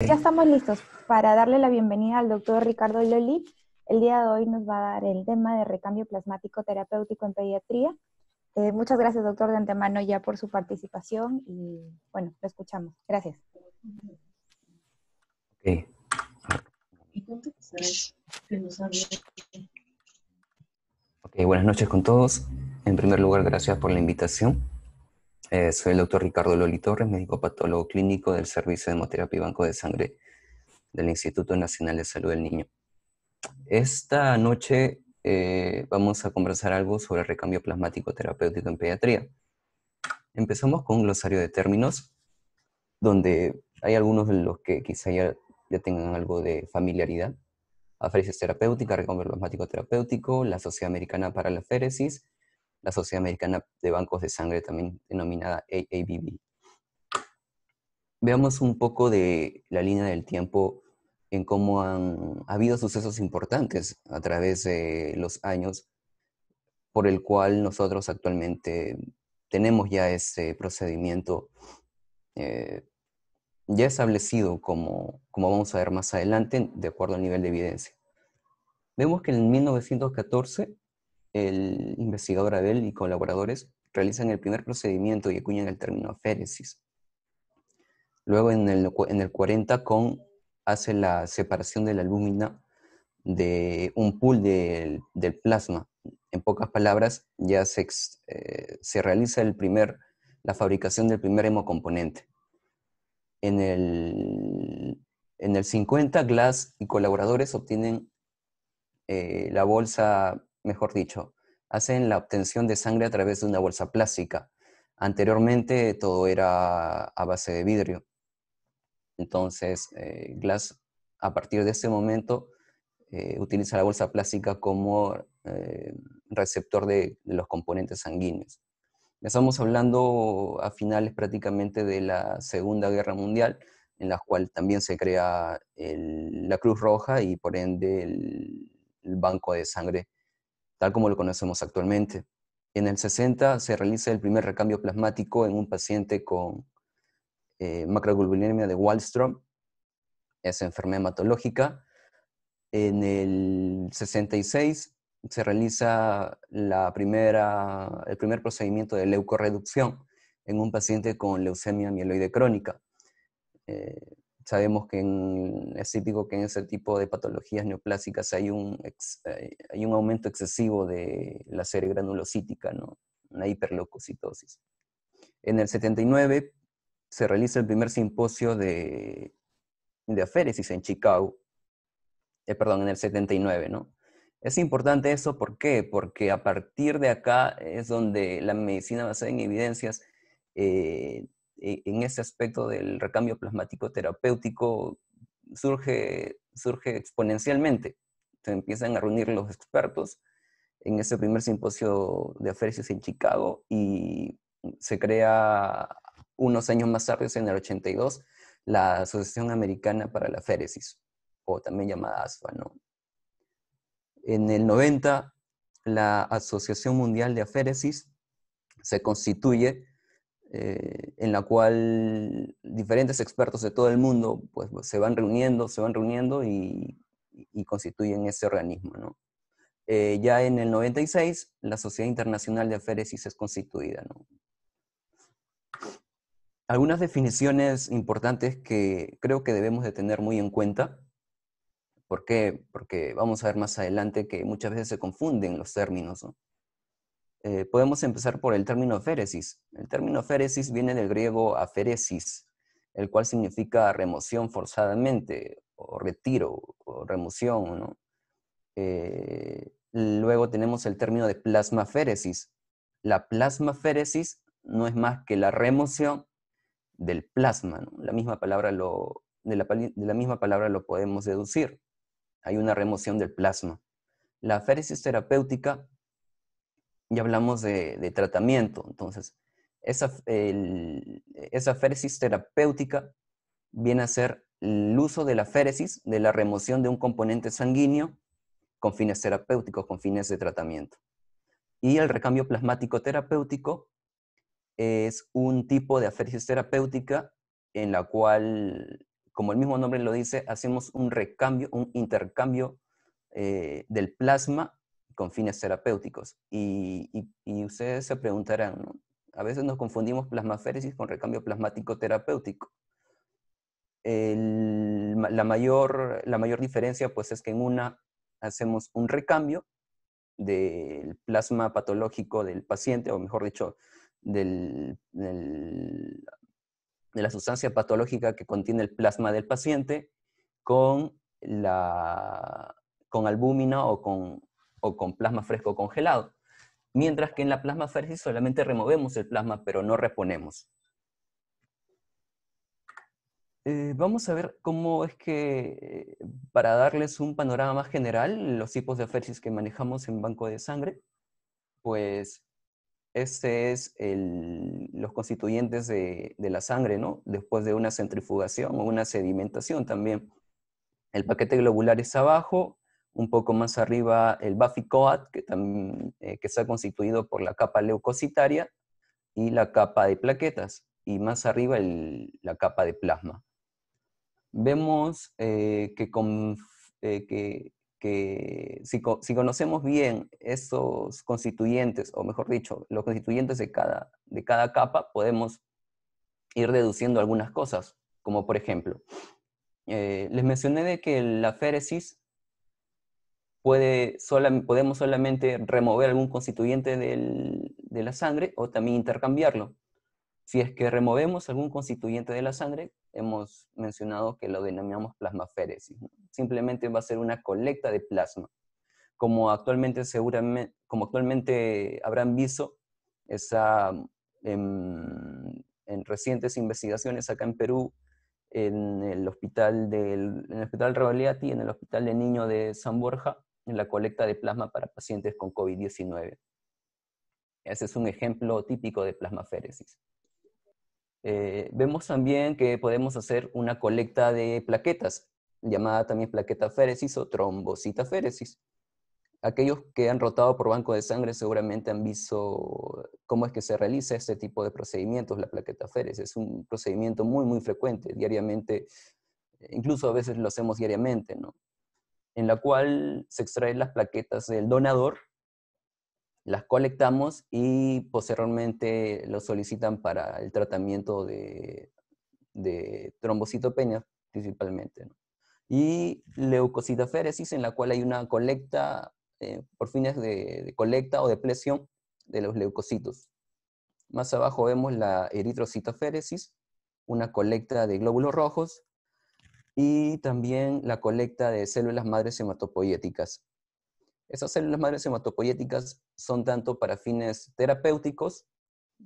Ya estamos listos para darle la bienvenida al doctor Ricardo Loli. El día de hoy nos va a dar el tema de recambio plasmático terapéutico en pediatría. Muchas gracias, doctor, de antemano ya por su participación y bueno, lo escuchamos. Gracias. Okay. Ok, buenas noches con todos. En primer lugar, gracias por la invitación. Soy el doctor Ricardo Loli Torres, médico patólogo clínico del Servicio de Hemoterapia y Banco de Sangre del Instituto Nacional de Salud del Niño. Esta noche vamos a conversar algo sobre el recambio plasmático terapéutico en pediatría. Empezamos con un glosario de términos, donde hay algunos de los que quizá ya tengan algo de familiaridad. Aféresis terapéutica, recambio plasmático terapéutico, la Sociedad Americana para la Aféresis, la Sociedad Americana de Bancos de Sangre, también denominada AABB. Veamos un poco de la línea del tiempo en cómo han habido sucesos importantes a través de los años, por el cual nosotros actualmente tenemos ya ese procedimiento eh, ya establecido, como vamos a ver más adelante, de acuerdo al nivel de evidencia. Vemos que en 1914 el investigador Abel y colaboradores realizan el primer procedimiento y acuñan el término aféresis. Luego en el 40 hace la separación de la albúmina de un pool del plasma. En pocas palabras, ya se realiza la fabricación del primer hemocomponente. En el 50, Glass y colaboradores obtienen la bolsa, mejor dicho, hacen la obtención de sangre a través de una bolsa plástica. Anteriormente todo era a base de vidrio. Entonces, Glass, a partir de ese momento, utiliza la bolsa plástica como receptor de los componentes sanguíneos. Estamos hablando a finales prácticamente de la Segunda Guerra Mundial, en la cual también se crea la Cruz Roja y por ende el banco de sangre, tal como lo conocemos actualmente. En el 60 se realiza el primer recambio plasmático en un paciente con macroglobulinemia de Wallström, esa enfermedad hematológica. En el 66 se realiza el primer procedimiento de leucorreducción en un paciente con leucemia mieloide crónica. Sabemos que es típico que en ese tipo de patologías neoplásicas hay un aumento excesivo de la serie granulocítica, ¿no? Una hiperleucocitosis. En el 79 se realiza el primer simposio de aféresis en Chicago, en el 79, ¿no? Es importante eso, ¿por qué? Porque a partir de acá es donde la medicina basada en evidencias, en ese aspecto del recambio plasmático terapéutico, surge exponencialmente. Se empiezan a reunir los expertos en ese primer simposio de aféresis en Chicago y se crea unos años más tarde, en el 82, la Asociación Americana para la Aféresis, o también llamada ASFA, ¿no? En el 90, la Asociación Mundial de Aféresis se constituye, en la cual diferentes expertos de todo el mundo pues, se van reuniendo y constituyen ese organismo, ¿no? Ya en el 96, la Sociedad Internacional de Aféresis es constituida, ¿no? Algunas definiciones importantes que creo que debemos de tener muy en cuenta. ¿Por qué? Porque vamos a ver más adelante que muchas veces se confunden los términos, ¿no? Podemos empezar por el término aféresis. El término aféresis viene del griego aferesis, el cual significa remoción forzadamente, o retiro, o remoción, ¿no? Luego tenemos el término de plasmaféresis. La plasmaféresis no es más que la remoción del plasma, ¿no? De la misma palabra lo podemos deducir. Hay una remoción del plasma. La aféresis terapéutica, ya hablamos de tratamiento, entonces, esa aféresis terapéutica viene a ser el uso de la aféresis, de la remoción de un componente sanguíneo con fines terapéuticos, con fines de tratamiento. Y el recambio plasmático terapéutico es un tipo de aféresis terapéutica en la cual como el mismo nombre lo dice, hacemos un recambio, un intercambio del plasma con fines terapéuticos. Y ustedes se preguntarán, ¿no? A veces nos confundimos plasmaféresis con recambio plasmático terapéutico. La mayor diferencia pues es que en una hacemos un recambio del plasma patológico del paciente, o mejor dicho, de la sustancia patológica que contiene el plasma del paciente con, con albúmina o con plasma fresco congelado. Mientras que en la plasmaféresis solamente removemos el plasma, pero no reponemos. Vamos a ver cómo es que, para darles un panorama más general, los tipos de aféresis que manejamos en banco de sangre, pues este es los constituyentes de la sangre, ¿no? Después de una centrifugación o una sedimentación también. El paquete globular está abajo, un poco más arriba el Buffy-Coat, que está constituido por la capa leucocitaria y la capa de plaquetas, y más arriba la capa de plasma. Vemos si conocemos bien estos constituyentes, o mejor dicho, los constituyentes de cada capa, podemos ir deduciendo algunas cosas, como por ejemplo, les mencioné de que la féresis podemos solamente remover algún constituyente de la sangre o también intercambiarlo. Si es que removemos algún constituyente de la sangre, hemos mencionado que lo denominamos plasmaféresis, ¿no? Simplemente va a ser una colecta de plasma. Como actualmente habrán visto, está en recientes investigaciones acá en Perú, en el hospital Rebagliati, en el Hospital de Niño de San Borja, en la colecta de plasma para pacientes con COVID-19. Ese es un ejemplo típico de plasmaféresis. Vemos también que podemos hacer una colecta de plaquetas, llamada también plaquetaféresis o trombocitaféresis. Aquellos que han rotado por banco de sangre seguramente han visto cómo es que se realiza este tipo de procedimientos, la plaquetaféresis. Es un procedimiento muy, muy frecuente, diariamente, incluso a veces lo hacemos diariamente, ¿no? En la cual se extraen las plaquetas del donador, las colectamos y posteriormente lo solicitan para el tratamiento de trombocitopenia principalmente, ¿no? Y leucocitaféresis, en la cual hay una colecta por fines de colecta o depresión de los leucocitos. Más abajo vemos la eritrocitaféresis, una colecta de glóbulos rojos, y también la colecta de células madres hematopoyéticas. Esas células madres hematopoyéticas son tanto para fines terapéuticos,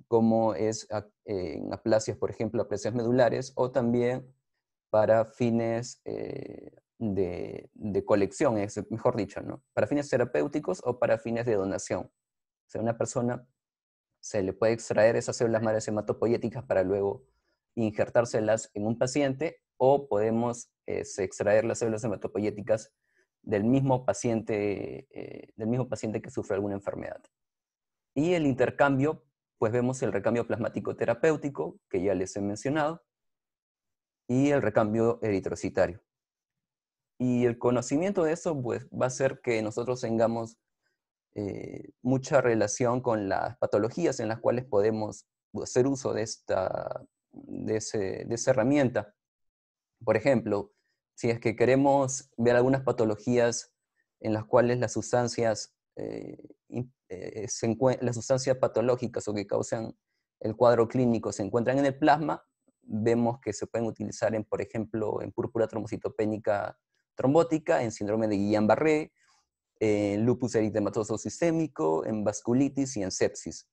como es en aplasias, por ejemplo, aplasias medulares, o también para fines de colección, mejor dicho, ¿no? Para fines terapéuticos o para fines de donación. O sea, a una persona se le puede extraer esas células madres hematopoyéticas para luego injertárselas en un paciente, o podemos extraer las células hematopoyéticas del mismo paciente que sufre alguna enfermedad. Y el intercambio, pues vemos el recambio plasmático terapéutico, que ya les he mencionado, y el recambio eritrocitario. Y el conocimiento de eso, pues, va a hacer que nosotros tengamos mucha relación con las patologías en las cuales podemos hacer uso de esa herramienta. Por ejemplo, si es que queremos ver algunas patologías en las cuales las sustancias patológicas o que causan el cuadro clínico se encuentran en el plasma, vemos que se pueden utilizar, por ejemplo, en púrpura trombocitopénica trombótica, en síndrome de Guillain-Barré, en lupus eritematoso sistémico, en vasculitis y en sepsis.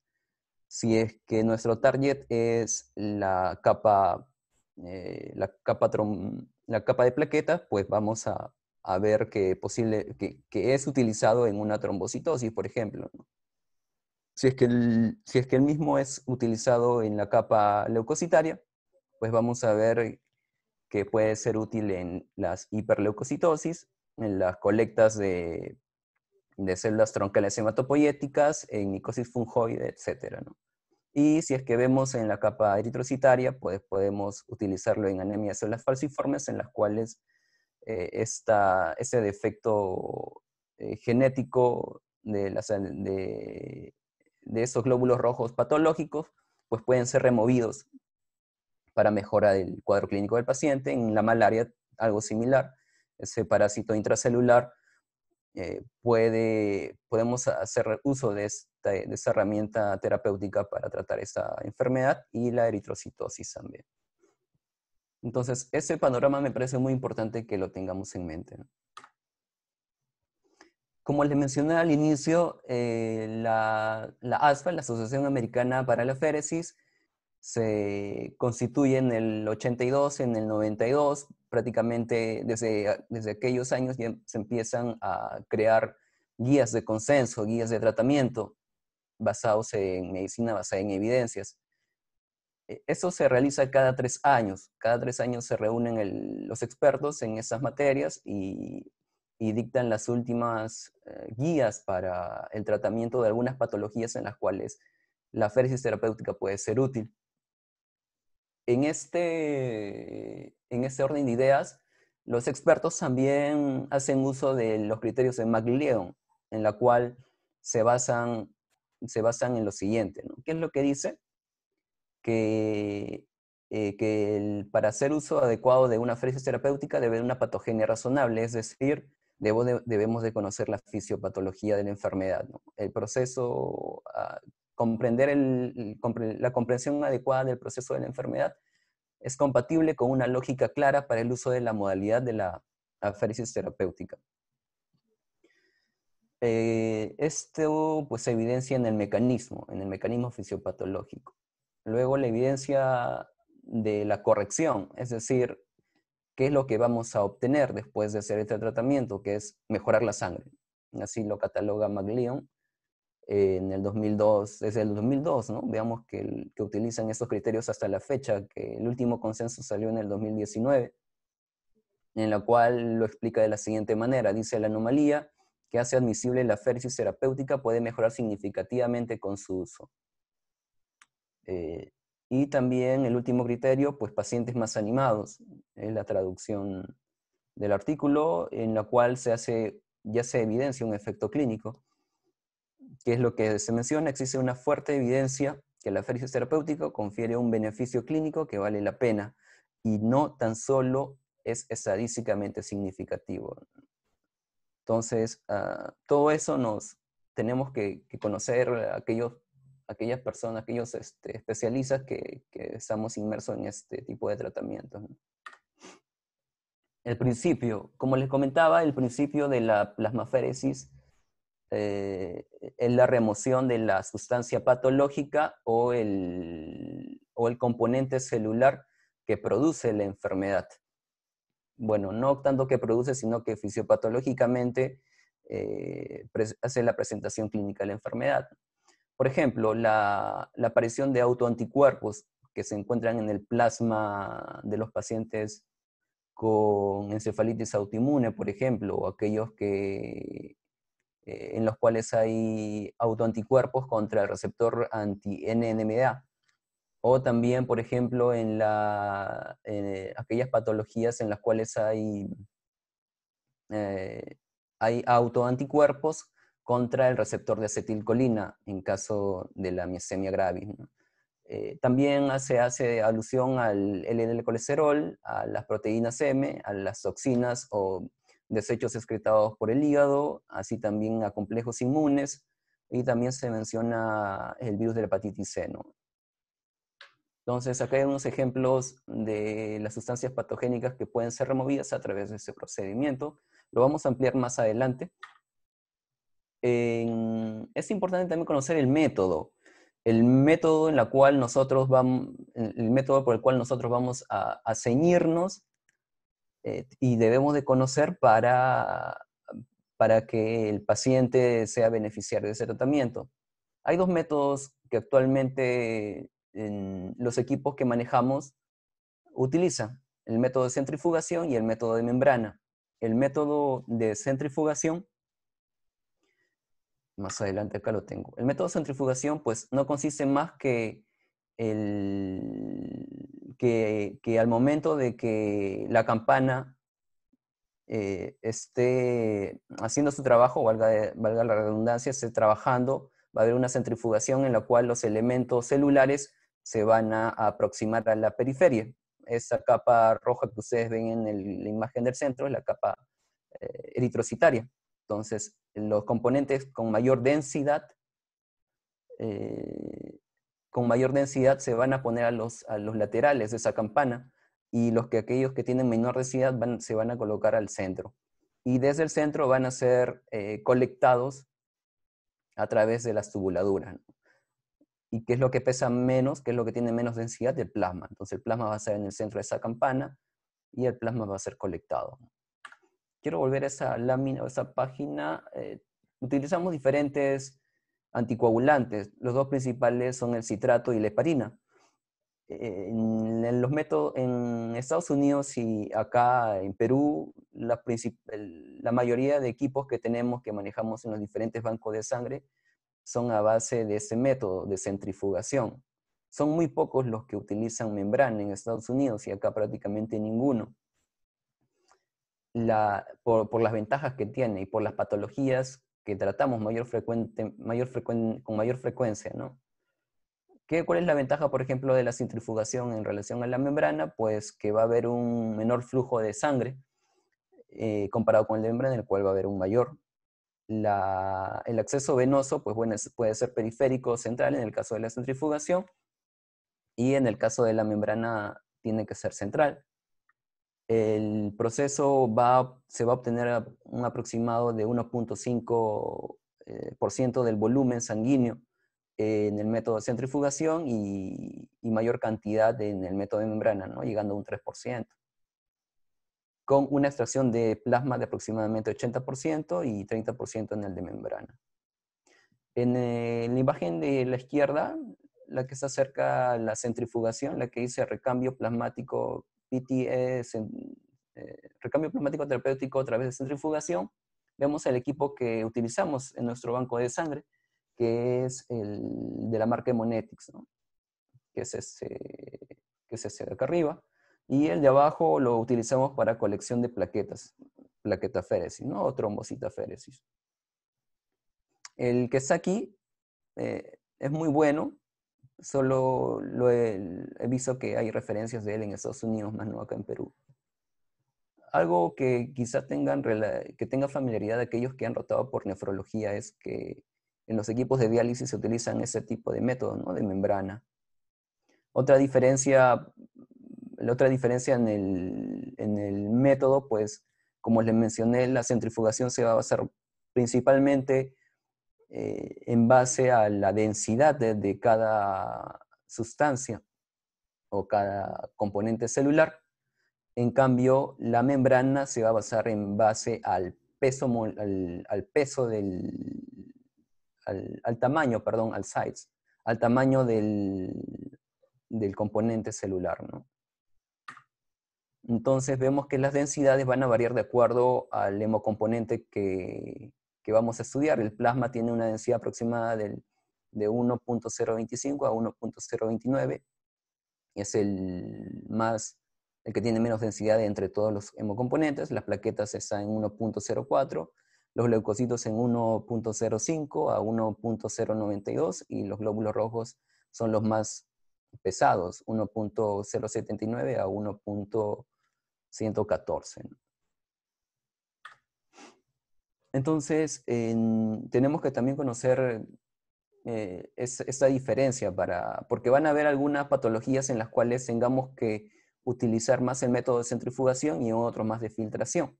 Si es que nuestro target es la capa de plaquetas, pues vamos a ver que es utilizado en una trombocitosis, por ejemplo, ¿no? Si es que el mismo es utilizado en la capa leucocitaria, pues vamos a ver que puede ser útil en las hiperleucocitosis, en las colectas de células troncales hematopoyéticas, en micosis fungoide, etc., ¿no? Y si es que vemos en la capa eritrocitaria, pues podemos utilizarlo en anemia de células falciformes, en las cuales ese defecto genético de esos glóbulos rojos patológicos, pues pueden ser removidos para mejorar el cuadro clínico del paciente. En la malaria, algo similar, ese parásito intracelular, podemos hacer uso de esa herramienta terapéutica para tratar esta enfermedad y la eritrocitosis también. Entonces, ese panorama me parece muy importante que lo tengamos en mente, ¿no? Como les mencioné al inicio, la ASFA, la Asociación Americana para la Féresis, se constituye en el 82, en el 92, prácticamente desde aquellos años ya se empiezan a crear guías de consenso, guías de tratamiento basados en medicina basada en evidencias. Eso se realiza cada 3 años. Cada 3 años se reúnen los expertos en esas materias y dictan las últimas guías para el tratamiento de algunas patologías en las cuales la féresis terapéutica puede ser útil. En este orden de ideas, los expertos también hacen uso de los criterios de MacLeod, en la cual se basan en lo siguiente, ¿no? ¿Qué es lo que dice? Que para hacer uso adecuado de una féresis terapéutica debe haber una patogenia razonable, es decir, debemos de conocer la fisiopatología de la enfermedad, ¿no? El proceso, comprender la comprensión adecuada del proceso de la enfermedad es compatible con una lógica clara para el uso de la modalidad de la féresis terapéutica. Esto pues se evidencia en el mecanismo fisiopatológico. Luego la evidencia de la corrección, es decir, qué es lo que vamos a obtener después de hacer este tratamiento, que es mejorar la sangre. Así lo cataloga MacLeod en el 2002, desde el 2002, ¿no? Veamos que utilizan estos criterios hasta la fecha, que el último consenso salió en el 2019, en la cual lo explica de la siguiente manera. Dice: la anomalía que hace admisible la féresis terapéutica puede mejorar significativamente con su uso. Y también el último criterio, pues pacientes más animados, es la traducción del artículo, en la cual ya se evidencia un efecto clínico. ¿Qué es lo que se menciona? Existe una fuerte evidencia que la féresis terapéutica confiere un beneficio clínico que vale la pena y no tan solo es estadísticamente significativo. Entonces, todo eso tenemos que conocer aquellas personas, aquellos especialistas que estamos inmersos en este tipo de tratamientos, ¿no? El principio, como les comentaba, el principio de la plasmaféresis es la remoción de la sustancia patológica o el componente celular que produce la enfermedad. Bueno, no tanto que produce, sino que fisiopatológicamente hace la presentación clínica de la enfermedad. Por ejemplo, la aparición de autoanticuerpos que se encuentran en el plasma de los pacientes con encefalitis autoinmune, por ejemplo, o aquellos en los cuales hay autoanticuerpos contra el receptor anti-NMDA. O también, por ejemplo, en aquellas patologías en las cuales hay autoanticuerpos contra el receptor de acetilcolina, en caso de la miastenia gravis, ¿no? También se hace alusión al LDL colesterol, a las proteínas M, a las toxinas o desechos excretados por el hígado, así también a complejos inmunes, y también se menciona el virus de la hepatitis C, ¿no? Entonces, acá hay unos ejemplos de las sustancias patogénicas que pueden ser removidas a través de ese procedimiento. Lo vamos a ampliar más adelante. Es importante también conocer el método por el cual nosotros vamos a ceñirnos y debemos de conocer para que el paciente sea beneficiario de ese tratamiento. Hay dos métodos que actualmente los equipos que manejamos utilizan: el método de centrifugación y el método de membrana. El método de centrifugación Más adelante acá lo tengo. El método de centrifugación pues no consiste más que, que al momento de que la campana esté haciendo su trabajo, valga la redundancia, esté trabajando, va a haber una centrifugación en la cual los elementos celulares se van a aproximar a la periferia. Esa capa roja que ustedes ven en la imagen del centro es la capa eritrocitaria. Entonces, los componentes con mayor densidad se van a poner a los laterales de esa campana, y aquellos que tienen menor densidad se van a colocar al centro. Y desde el centro van a ser colectados a través de las tubuladuras, ¿no? ¿Y qué es lo que pesa menos? ¿Qué es lo que tiene menos densidad? El plasma. Entonces el plasma va a ser en el centro de esa campana y el plasma va a ser colectado. Quiero volver a esa lámina, a esa página. Utilizamos diferentes anticoagulantes. Los dos principales son el citrato y la heparina. En los métodos en Estados Unidos y acá en Perú, la mayoría de equipos que tenemos, que manejamos en los diferentes bancos de sangre, son a base de ese método de centrifugación. Son muy pocos los que utilizan membrana en Estados Unidos y acá prácticamente ninguno. Por las ventajas que tiene y por las patologías que tratamos con mayor frecuencia, ¿no? ¿Cuál es la ventaja, por ejemplo, de la centrifugación en relación a la membrana? Pues que va a haber un menor flujo de sangre comparado con la membrana, en el cual va a haber un mayor. El acceso venoso, pues bueno, puede ser periférico o central en el caso de la centrifugación, y en el caso de la membrana tiene que ser central. El proceso se va a obtener un aproximado de 1.5% del volumen sanguíneo en el método de centrifugación y mayor cantidad en el método de membrana, ¿no? Llegando a un 3%. Con una extracción de plasma de aproximadamente 80% y 30% en el de membrana. En la imagen de la izquierda, la que está cerca a la centrifugación, la que dice recambio plasmático PTE, recambio plasmático terapéutico a través de centrifugación, vemos el equipo que utilizamos en nuestro banco de sangre, que es el de la marca Haemonetics, ¿no? Que es ese de acá arriba. Y el de abajo lo utilizamos para colección de plaquetaféresis, ¿no? O trombocitaféresis. El que está aquí es muy bueno, solo he visto que hay referencias de él en Estados Unidos, más no acá en Perú. Algo que quizá tenga familiaridad de aquellos que han rotado por nefrología es que en los equipos de diálisis se utilizan ese tipo de método, ¿no? De membrana. La otra diferencia en el método, pues, como les mencioné, la centrifugación se va a basar principalmente en base a la densidad de cada sustancia o cada componente celular. En cambio, la membrana se va a basar en base al tamaño, perdón, al size, al tamaño del componente celular, ¿no? Entonces vemos que las densidades van a variar de acuerdo al hemocomponente que vamos a estudiar. El plasma tiene una densidad aproximada de 1.025 a 1.029. Es el que tiene menos densidad entre todos los hemocomponentes. Las plaquetas están en 1.04, los leucocitos en 1.05 a 1.092 y los glóbulos rojos son los más pesados, 1.079 a 1.114. Entonces, tenemos que también conocer esta diferencia, porque van a haber algunas patologías en las cuales tengamos que utilizar más el método de centrifugación y otros más de filtración.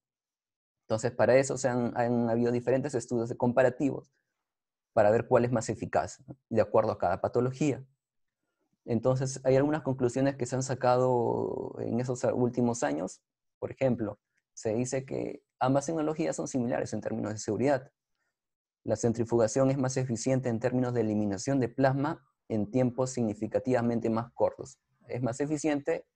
Entonces, para eso han habido diferentes estudios comparativos para ver cuál es más eficaz, ¿no? De acuerdo a cada patología. Entonces, hay algunas conclusiones que se han sacado en esos últimos años. Por ejemplo, se dice que ambas tecnologías son similares en términos de seguridad. La centrifugación es más eficiente en términos de eliminación de plasma en tiempos significativamente más cortos. Es más eficiente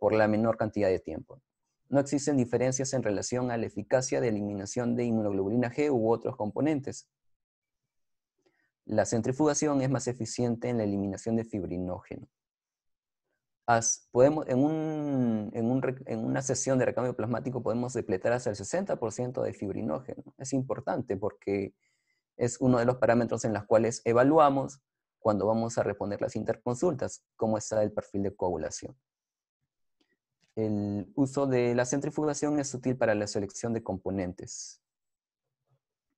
por la menor cantidad de tiempo. No existen diferencias en relación a la eficacia de eliminación de inmunoglobulina G u otros componentes. La centrifugación es más eficiente en la eliminación de fibrinógeno. En una sesión de recambio plasmático podemos depletar hasta el 60% de fibrinógeno. Es importante porque es uno de los parámetros en los cuales evaluamos cuando vamos a responder las interconsultas, cómo está el perfil de coagulación. El uso de la centrifugación es útil para la selección de componentes.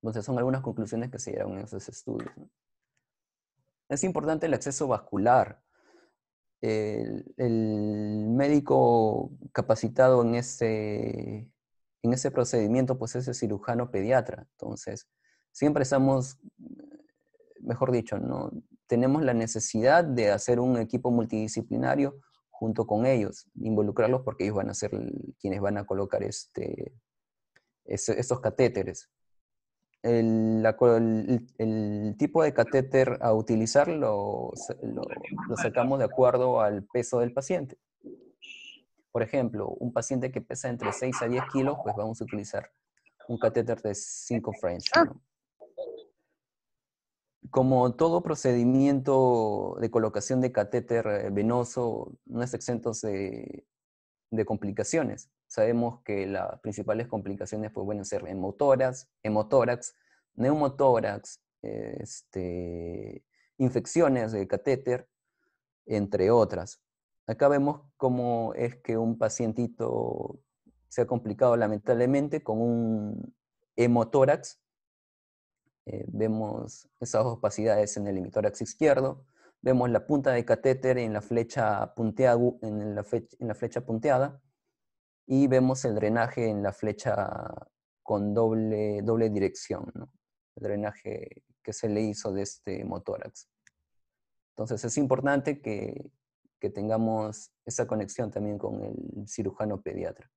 Entonces son algunas conclusiones que se dieron en esos estudios, ¿no? Es importante el acceso vascular. El médico capacitado en ese procedimiento pues es el cirujano pediatra. Entonces, siempre estamos, mejor dicho, ¿no? Tenemos la necesidad de hacer un equipo multidisciplinario junto con ellos, involucrarlos porque ellos van a ser quienes van a colocar estos catéteres. El tipo de catéter a utilizar lo sacamos de acuerdo al peso del paciente. Por ejemplo, un paciente que pesa entre 6 a 10 kilos, pues vamos a utilizar un catéter de 5 French, ¿no? Como todo procedimiento de colocación de catéter venoso, no es exento de complicaciones. Sabemos que las principales complicaciones pues, pueden ser hemotórax, neumotórax, infecciones de catéter, entre otras. Acá vemos cómo es que un pacientito se ha complicado lamentablemente con un hemotórax. Vemos esas opacidades en el hemitórax izquierdo. Vemos la punta de catéter en la flecha punteada. Y vemos el drenaje en la flecha con doble dirección, ¿no? El drenaje que se le hizo de este hemotórax. Entonces es importante que tengamos esa conexión también con el cirujano pediatra.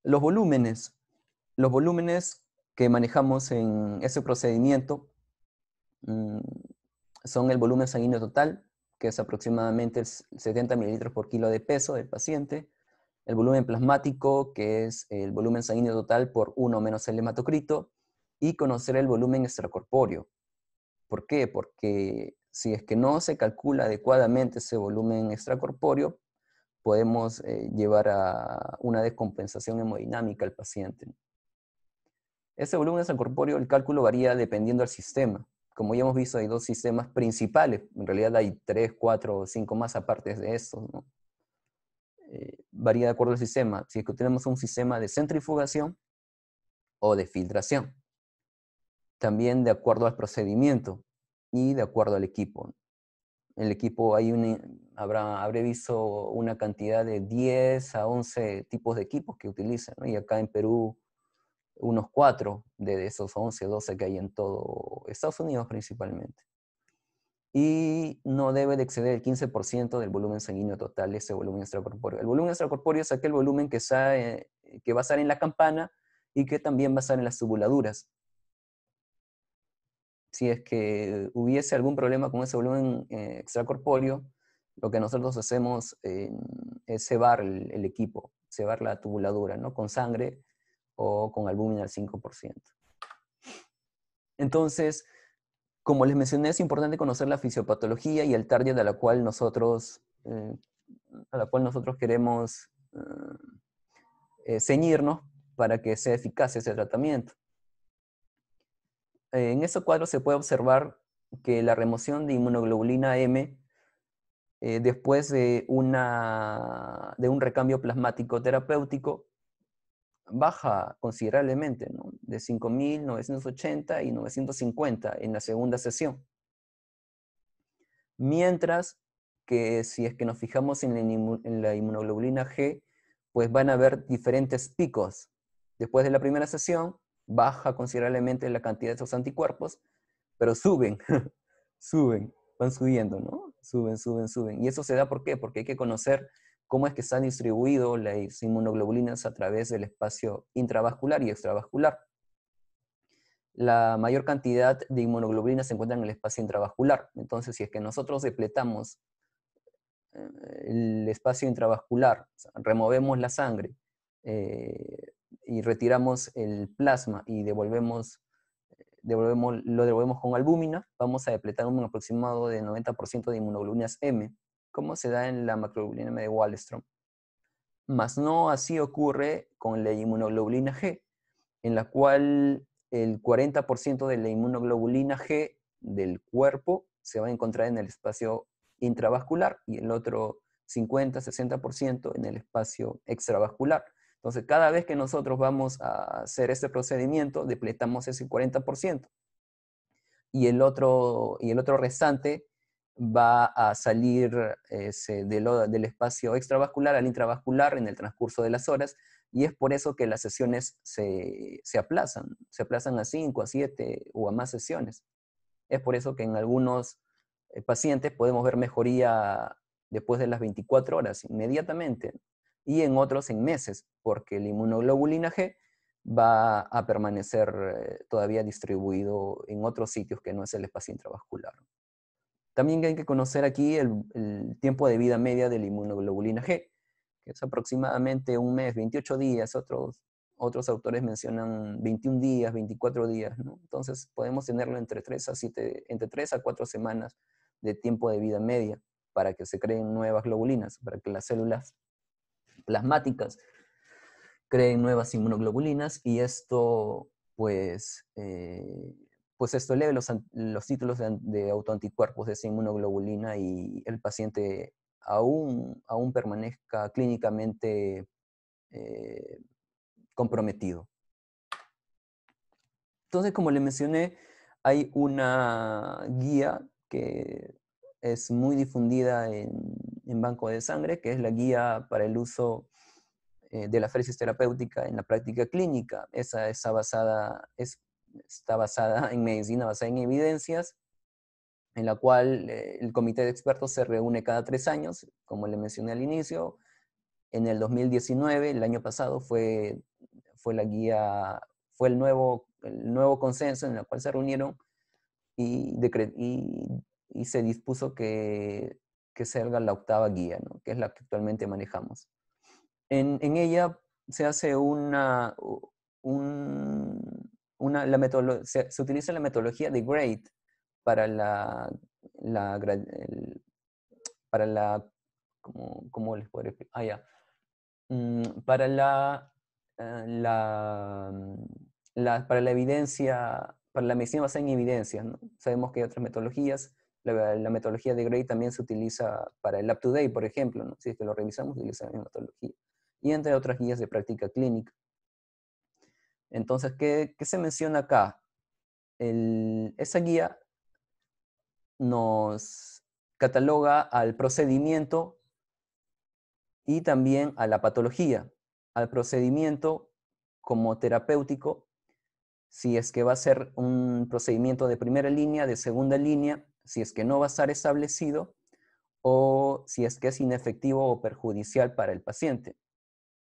Los volúmenes que manejamos en ese procedimiento son el volumen sanguíneo total, que es aproximadamente 70 mililitros por kilo de peso del paciente, el volumen plasmático, que es el volumen sanguíneo total por 1 menos el hematocrito, y conocer el volumen extracorpóreo. ¿Por qué? Porque si es que no se calcula adecuadamente ese volumen extracorpóreo, podemos llevar a una descompensación hemodinámica al paciente. Ese volumen extracorpóreo, el cálculo varía dependiendo del sistema. Como ya hemos visto, hay 2 sistemas principales. En realidad hay 3, 4 o 5 más aparte de estos, ¿no? Varía de acuerdo al sistema. Si es que tenemos un sistema de centrifugación o de filtración. También de acuerdo al procedimiento y de acuerdo al equipo. El equipo habré visto una cantidad de 10 a 11 tipos de equipos que utilizan, ¿no? Y acá en Perú unos 4 de esos 11, 12 que hay en todo Estados Unidos principalmente. Y no debe de exceder el 15% del volumen sanguíneo total, ese volumen extracorpóreo. El volumen extracorpóreo es aquel volumen que va a estar en la campana y que también va a estar en las tubuladuras. Si es que hubiese algún problema con ese volumen extracorpóreo, lo que nosotros hacemos es cebar el equipo, cebar la tubuladura, ¿no? Con sangre o con albúmina al 5%. Entonces, como les mencioné, es importante conocer la fisiopatología y el target a la cual nosotros queremos ceñirnos para que sea eficaz ese tratamiento. En ese cuadro se puede observar que la remoción de inmunoglobulina M después de un recambio plasmático terapéutico baja considerablemente, ¿no? De 5.980 y 950 en la segunda sesión. Mientras que si es que nos fijamos en la inmunoglobulina G, pues van a haber diferentes picos. Después de la primera sesión, baja considerablemente la cantidad de esos anticuerpos, pero suben, van subiendo, ¿no? Suben. Y eso se da ¿por qué? Porque hay que conocer cómo es que están distribuidos las inmunoglobulinas a través del espacio intravascular y extravascular. La mayor cantidad de inmunoglobulinas se encuentra en el espacio intravascular. Entonces, si es que nosotros depletamos el espacio intravascular, o sea, removemos la sangre y retiramos el plasma y lo devolvemos con albúmina, vamos a depletar un aproximado de 90% de inmunoglobulinas M, como se da en la macroglobulina M de Wallström. Mas no así ocurre con la inmunoglobulina G, en la cual el 40% de la inmunoglobulina G del cuerpo se va a encontrar en el espacio intravascular y el otro 50-60% en el espacio extravascular. Entonces, cada vez que nosotros vamos a hacer este procedimiento, depletamos ese 40% y el otro restante va a salir del espacio extravascular al intravascular en el transcurso de las horas, y es por eso que las sesiones se aplazan a 5, a 7 o a más sesiones. Es por eso que en algunos pacientes podemos ver mejoría después de las 24 horas, inmediatamente, y en otros en meses, porque la inmunoglobulina G va a permanecer todavía distribuido en otros sitios que no es el espacio intravascular. También hay que conocer aquí el tiempo de vida media de la inmunoglobulina G, que es aproximadamente un mes, 28 días, otros autores mencionan 21 días, 24 días, ¿no? Entonces podemos tenerlo entre 3 a 4 semanas de tiempo de vida media para que se creen nuevas globulinas, para que las células plasmáticas creen nuevas inmunoglobulinas, y esto pues esto eleve los títulos de autoanticuerpos de esa inmunoglobulina y el paciente aún permanezca clínicamente eh, comprometido. Entonces, como le mencioné, hay una guía que es muy difundida en banco de sangre, que es la guía para el uso de la féresis terapéutica en la práctica clínica. Esa está basada en medicina, basada en evidencias, en la cual el comité de expertos se reúne cada 3 años, como le mencioné al inicio. En el 2019, el año pasado, fue la guía, fue el nuevo consenso en el cual se reunieron y, y se dispuso que salga la 8ª guía, ¿no? Que es la que actualmente manejamos. En ella se hace se utiliza la metodología de GRADE para para la, ¿cómo les podría explicar? Para para la evidencia, para la medicina basada en evidencias, ¿no? Sabemos que hay otras metodologías. La metodología de Gray también se utiliza para el UpToDate, por ejemplo, ¿no? Si es que lo revisamos, utiliza la misma metodología. Y entre otras guías de práctica clínica. Entonces, ¿qué se menciona acá? Esa guía nos cataloga al procedimiento y también a la patología. Al procedimiento como terapéutico, si es que va a ser un procedimiento de primera línea, de segunda línea, si es que no va a estar establecido, o si es que es inefectivo o perjudicial para el paciente.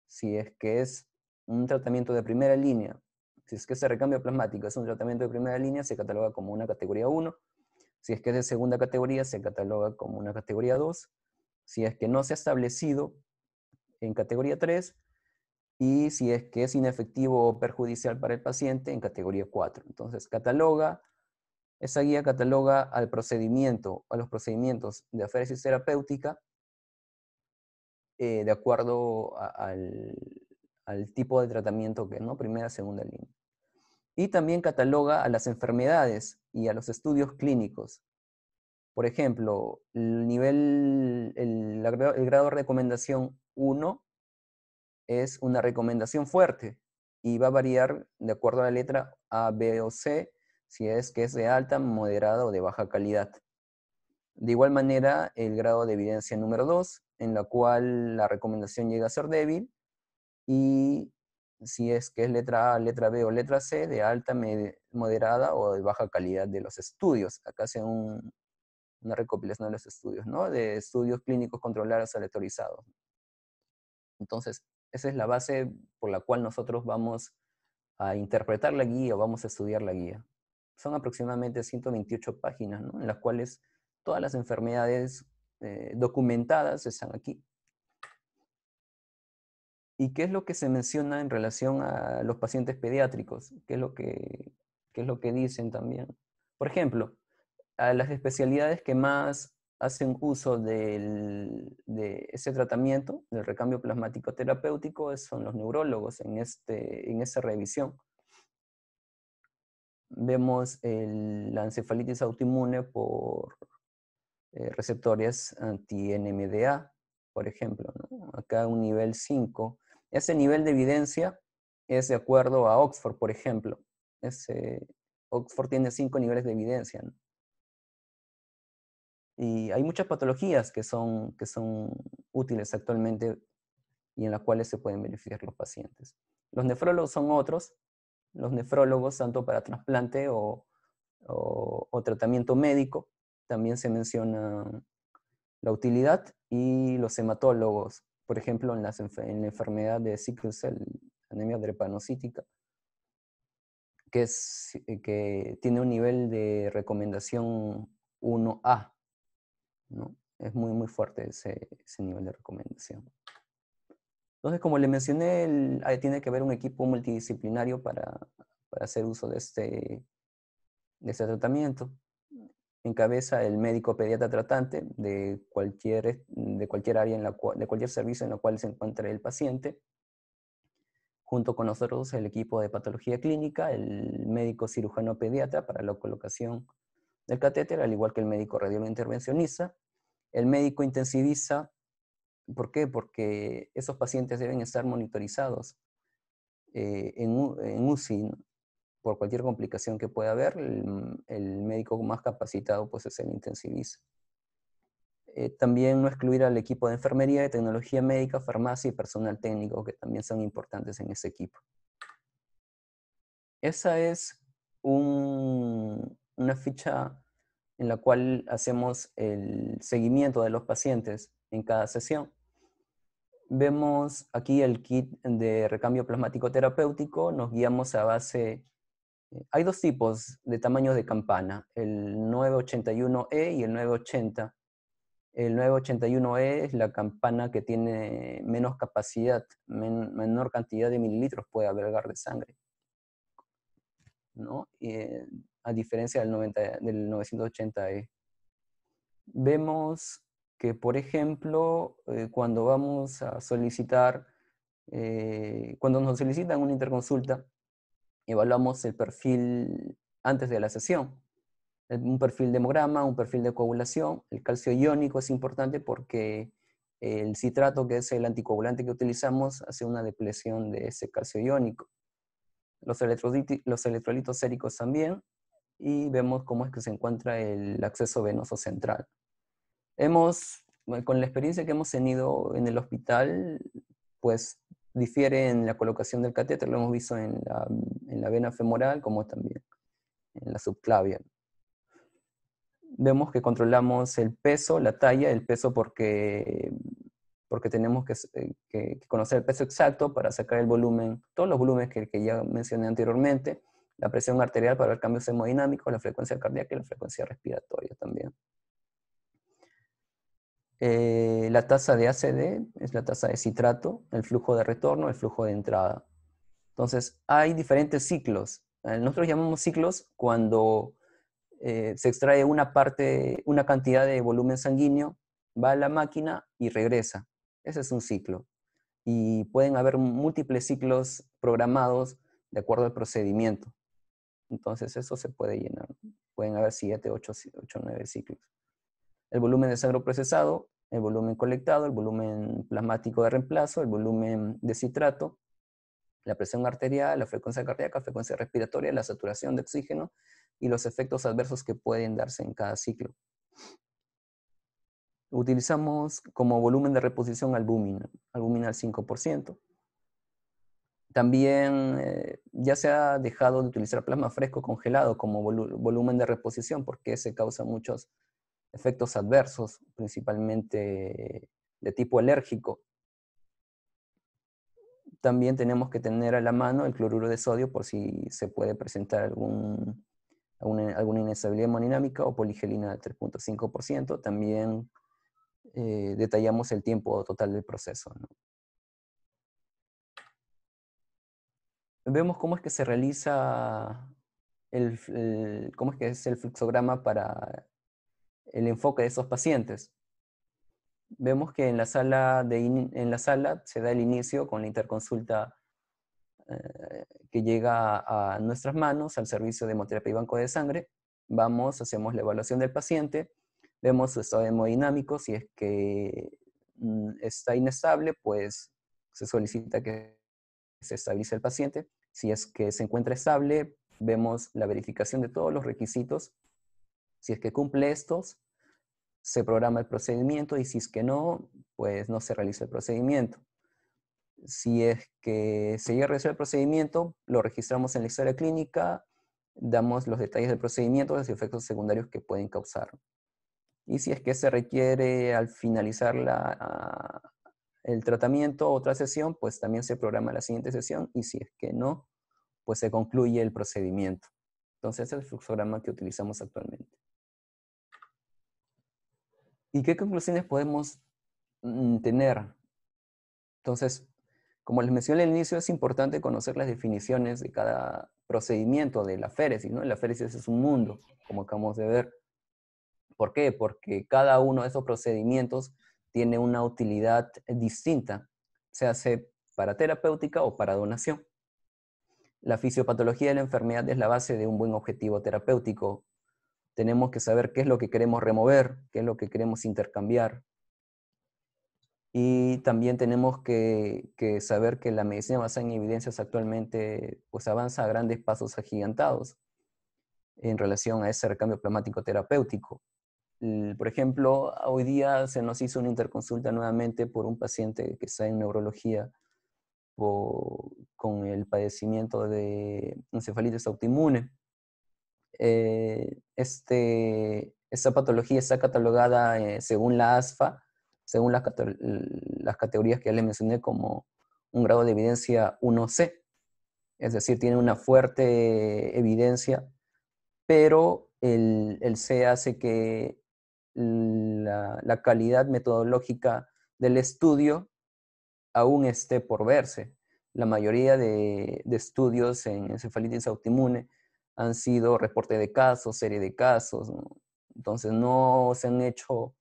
Si es que es un tratamiento de primera línea, si es que ese recambio plasmático es un tratamiento de primera línea, se cataloga como una categoría 1. Si es que es de segunda categoría, se cataloga como una categoría 2. Si es que no se ha establecido, en categoría 3, y si es que es inefectivo o perjudicial para el paciente, en categoría 4. Entonces, esa guía cataloga al procedimiento, a los procedimientos de aféresis terapéutica de acuerdo al tipo de tratamiento que es, ¿no? Primera, segunda línea. Y también cataloga a las enfermedades y a los estudios clínicos. Por ejemplo, el grado de recomendación 1 es una recomendación fuerte y va a variar de acuerdo a la letra A, B o C, si es que es de alta, moderada o de baja calidad. De igual manera, el grado de evidencia número 2, en la cual la recomendación llega a ser débil, y si es que es letra A, letra B o letra C, de alta, moderada o de baja calidad de los estudios. Acá hace una recopilación de los estudios, ¿no? De estudios clínicos controlados aleatorizados. Entonces, esa es la base por la cual nosotros vamos a interpretar la guía o vamos a estudiar la guía. Son aproximadamente 128 páginas, ¿no? En las cuales todas las enfermedades documentadas están aquí. ¿Y qué es lo que se menciona en relación a los pacientes pediátricos? ¿Qué es lo que dicen también? Por ejemplo, a las especialidades que más hacen uso de ese tratamiento, del recambio plasmático terapéutico, son los neurólogos en esa revisión. Vemos la encefalitis autoinmune por receptores anti-NMDA, por ejemplo, ¿no? Acá un nivel 5. Ese nivel de evidencia es de acuerdo a Oxford, por ejemplo. Oxford tiene 5 niveles de evidencia, ¿no? Y hay muchas patologías que son útiles actualmente y en las cuales se pueden beneficiar los pacientes. Los nefrólogos son otros. Los nefrólogos, tanto para trasplante o tratamiento médico, también se menciona la utilidad. Y los hematólogos, por ejemplo, en la enfermedad de sickle cell, anemia drepanocítica, que tiene un nivel de recomendación 1A, ¿no? Es muy, muy fuerte ese nivel de recomendación. Entonces, como le mencioné, tiene que haber un equipo multidisciplinario para hacer uso de este tratamiento. Encabeza el médico pediatra tratante de cualquier área de cualquier servicio en la cual se encuentre el paciente. Junto con nosotros, el equipo de patología clínica, el médico cirujano pediatra para la colocación del catéter, al igual que el médico radiólogo intervencionista, el médico intensivista. ¿Por qué? Porque esos pacientes deben estar monitorizados en UCI, ¿no? Por cualquier complicación que pueda haber. El médico más capacitado pues, es el intensivista. También no excluir al equipo de enfermería, de tecnología médica, farmacia y personal técnico, que también son importantes en ese equipo. Esa es una ficha en la cual hacemos el seguimiento de los pacientes en cada sesión. Vemos aquí el kit de recambio plasmático terapéutico. Nos guiamos a base. Hay dos tipos de tamaños de campana, el 981E y el 980. El 981E es la campana que tiene menos capacidad, menor cantidad de mililitros puede albergar de sangre, ¿no? A diferencia del 980E. Vemos que, por ejemplo, cuando vamos a solicitar, cuando nos solicitan una interconsulta, evaluamos el perfil antes de la sesión. Un perfil de hemograma, un perfil de coagulación. El calcio iónico es importante porque el citrato, que es el anticoagulante que utilizamos, hace una depresión de ese calcio iónico. Los electrolitos séricos también. Y vemos cómo es que se encuentra el acceso venoso central. Con la experiencia que hemos tenido en el hospital, pues difiere en la colocación del catéter. Lo hemos visto en la vena femoral como también en la subclavia. Vemos que controlamos el peso, la talla, el peso porque tenemos que conocer el peso exacto para sacar el volumen, todos los volúmenes que ya mencioné anteriormente, la presión arterial para ver cambios hemodinámicos, la frecuencia cardíaca y la frecuencia respiratoria también. La tasa de ACD es la tasa de citrato, el flujo de retorno, el flujo de entrada. Entonces, hay diferentes ciclos. Nosotros llamamos ciclos cuando se extrae una cantidad de volumen sanguíneo, va a la máquina y regresa. Ese es un ciclo. Y pueden haber múltiples ciclos programados de acuerdo al procedimiento. Entonces eso se puede llenar. Pueden haber 7, 8, 9 ciclos. El volumen de sangre procesado, el volumen colectado, el volumen plasmático de reemplazo, el volumen de citrato, la presión arterial, la frecuencia cardíaca, frecuencia respiratoria, la saturación de oxígeno y los efectos adversos que pueden darse en cada ciclo. Utilizamos como volumen de reposición albúmina al 5%. También ya se ha dejado de utilizar plasma fresco congelado como volumen de reposición porque se causa muchos efectos adversos, principalmente de tipo alérgico. También tenemos que tener a la mano el cloruro de sodio por si se puede presentar alguna inestabilidad hemodinámica o poligelina del 3.5%. También detallamos el tiempo total del proceso, ¿no? Vemos cómo es que se realiza cómo es que es el fluxograma para el enfoque de esos pacientes. Vemos que en la sala se da el inicio con la interconsulta que llega a nuestras manos, al servicio de hemoterapia y banco de sangre. Vamos, hacemos la evaluación del paciente, vemos su estado hemodinámico. Si es que está inestable, pues se solicita que se estabilice el paciente. Si es que se encuentra estable, vemos la verificación de todos los requisitos. Si es que cumple estos, se programa el procedimiento, y si es que no, pues no se realiza el procedimiento. Si es que se llega a realizar el procedimiento, lo registramos en la historia clínica, damos los detalles del procedimiento, los efectos secundarios que pueden causar. Y si es que se requiere al finalizar el tratamiento, otra sesión, pues también se programa la siguiente sesión, y si es que no, pues se concluye el procedimiento. Entonces, ese es el fluxograma que utilizamos actualmente. ¿Y qué conclusiones podemos tener? Entonces, como les mencioné al inicio, es importante conocer las definiciones de cada procedimiento de la féresis, ¿no? La féresis es un mundo, como acabamos de ver. ¿Por qué? Porque cada uno de esos procedimientos tiene una utilidad distinta, se hace para terapéutica o para donación. La fisiopatología de la enfermedad es la base de un buen objetivo terapéutico. Tenemos que saber qué es lo que queremos remover, qué es lo que queremos intercambiar. Y también tenemos que saber que la medicina basada en evidencias actualmente pues avanza a grandes pasos agigantados en relación a ese recambio plasmático terapéutico. Por ejemplo, hoy día se nos hizo una interconsulta nuevamente por un paciente que está en neurología con el padecimiento de encefalitis autoinmune. Esta patología está catalogada según la ASFA, según las categorías que ya les mencioné, como un grado de evidencia 1C. Es decir, tiene una fuerte evidencia, pero el C hace que la calidad metodológica del estudio aún esté por verse. La mayoría de estudios en encefalitis autoinmune han sido reporte de casos, serie de casos, ¿no? Entonces no se han hecho,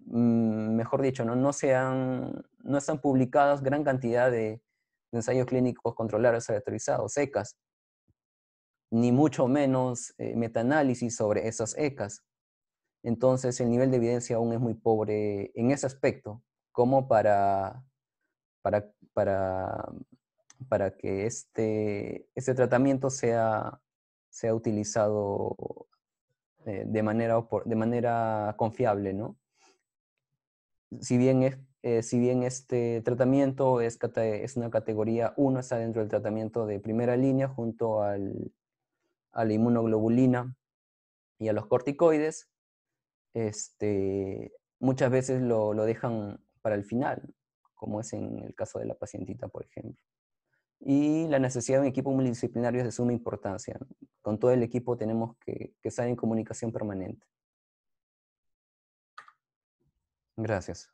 mejor dicho, no están publicadas gran cantidad de ensayos clínicos controlados aleatorizados, ECAs, ni mucho menos metaanálisis sobre esas ECAs. Entonces el nivel de evidencia aún es muy pobre en ese aspecto, como para que este tratamiento sea utilizado de manera confiable, ¿no? Si bien este tratamiento es una categoría 1, está dentro del tratamiento de primera línea junto a la inmunoglobulina y a los corticoides, muchas veces lo dejan para el final, como es en el caso de la pacientita, por ejemplo. Y la necesidad de un equipo multidisciplinario es de suma importancia, ¿no? Con todo el equipo tenemos que estar en comunicación permanente. Gracias.